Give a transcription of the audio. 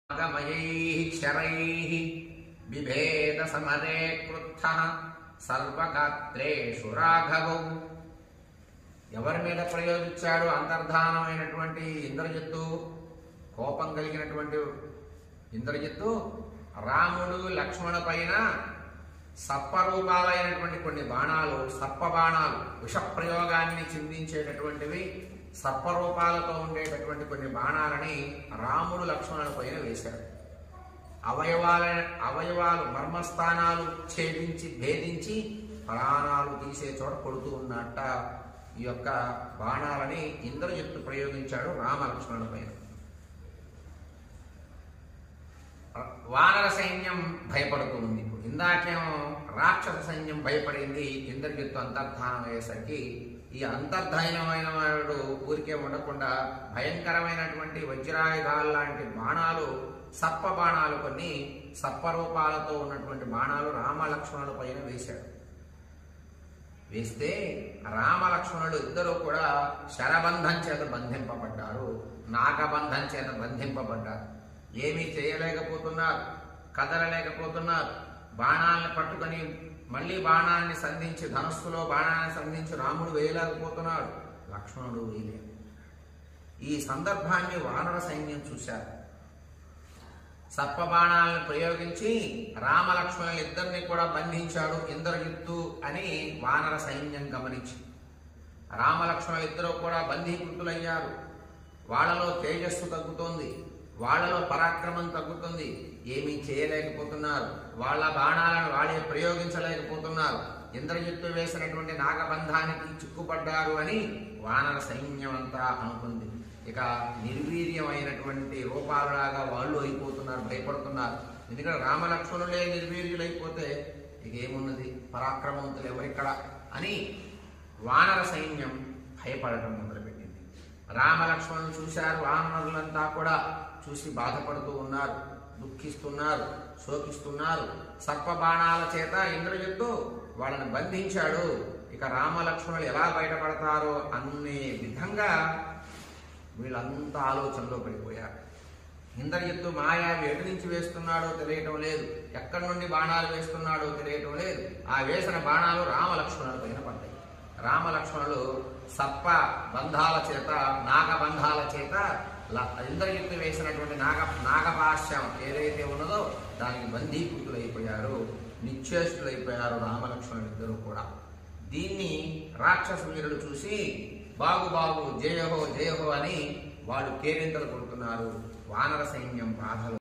गमयैः क्षरैः बिभेद समरे क्रुद्धः सर्वगात्रेषु राघवौ ఎవరి మీద ప్రయోగించాడు అంతర్ధానమైనటువంటి ఇంద్రజిత్తు కోపం కలిగినటువంటి ఇంద్రజిత్తు రాముడు లక్ష్మణ పైన సర్పరూపాలైనటువంటి కొన్ని బాణాలు సర్ప బాణాలు విష ప్రయోగాన్ని చిందించేటటువంటివి సర్పరూపాలతో ఉండేటటువంటి కొన్ని బాణాలని రాముడు లక్ష్మణుల పైన వేశాడు. అవయవాలు మర్మస్థానాలు ఛేదించి భేదించి ప్రాణాలు తీసే చోట కొడుతూ ఉన్నట్ట ఈ యొక్క బాణాలని ఇంద్రజిత్తు ప్రయోగించాడు రామ లక్ష్మణుల పైన. వానర సైన్యం భయపడుతుంది. ఇందాకేమో రాక్షస సైన్యం భయపడింది. ఇంద్రజిత్తు అంతర్ధానం అయ్యేసరికి ఈ అంతర్ధానమైన వాడు ఊరికే ఉండకుండా భయంకరమైనటువంటి వజ్రాయుధాలు లాంటి బాణాలు సర్ప బాణాలు కొన్ని సర్పరూపాలతో ఉన్నటువంటి బాణాలు రామ లక్ష్మణుల పైన వేశాడు. వేస్తే రామ లక్ష్మణులు ఇద్దరు కూడా శరబంధం చేత బంధింపబడ్డారు, నాగబంధం చేత బంధింపబడ్డారు. ఏమీ చేయలేకపోతున్నారు, కదలలేకపోతున్నారు. బాణాలను పట్టుకొని మళ్ళీ బాణాన్ని సంధించి ధనస్సులో బాణాన్ని సంధించి రాముడు వేయలేకపోతున్నాడు, లక్ష్మణుడు వేయలేడు. ఈ సందర్భాన్ని వానర సైన్యం చూశారు. సర్పబాణాలను ప్రయోగించి రామ లక్ష్మణులు ఇద్దరిని కూడా బంధించాడు ఇంద్రజిత్తు అని వానర సైన్యం గమనించి రామ లక్ష్మణులు ఇద్దరు కూడా బంధీకృతులయ్యారు. వాళ్ళలో తేజస్సు తగ్గుతోంది, వాళ్లలో పరాక్రమం తగ్గుతుంది, ఏమీ చేయలేకపోతున్నారు. వాళ్ళ బాణాలను వాళ్ళే ప్రయోగించలేకపోతున్నారు. ఇంద్రజిత్తు వేసినటువంటి నాగబంధానికి చిక్కుపడ్డారు అని వానర సైన్యం అంతా అనుకుంది. ఇక నిర్వీర్యమైనటువంటి రూపాలలాగా వాళ్ళు అయిపోతున్నారు, భయపడుతున్నారు. ఎందుకంటే రామలక్ష్మణులే నిర్వీర్యులైపోతే ఇక ఏమున్నది, పరాక్రమవంతులు ఎవరిక్కడ అని వానర సైన్యం భయపడటం మొదలుపెట్టింది. రామలక్ష్మణులు చూశారు. వానరులంతా కూడా చూసి బాధపడుతూ ఉన్నారు, దుఃఖిస్తున్నారు, శోకిస్తున్నారు. సర్పబాణాల చేత ఇంద్రజిత్తు వాళ్ళని బంధించాడు. ఇక రామలక్ష్మణులు ఎలా బయటపడతారో అనే విధంగా వీళ్ళంతా ఆలోచనలో పడిపోయారు. ఇంద్రజిత్తు మాయావి ఎటు నుంచి వేస్తున్నాడో తెలియటం లేదు, ఎక్కడి నుండి బాణాలు వేస్తున్నాడో తెలియటం లేదు. ఆ వేసిన బాణాలు రామలక్ష్మణుల పైన పడ్డాయి. రామలక్ష్మణులు సర్ప బంధాల చేత నాగబంధాల చేత ఇంద్రజిత్తు వేసినటువంటి నాగపాశ్యం ఏదైతే ఉన్నదో దానికి బంధీకృతులైపోయారు, నిశ్చేష్టులైపోయారు రామలక్ష్మణులు ఇద్దరు కూడా. దీన్ని రాక్షస వీరులు చూసి బాగు బాగు జయహో జయహో అని వాళ్ళు కేరింతలు కొడుతున్నారు. వానర సైన్యం బాధలు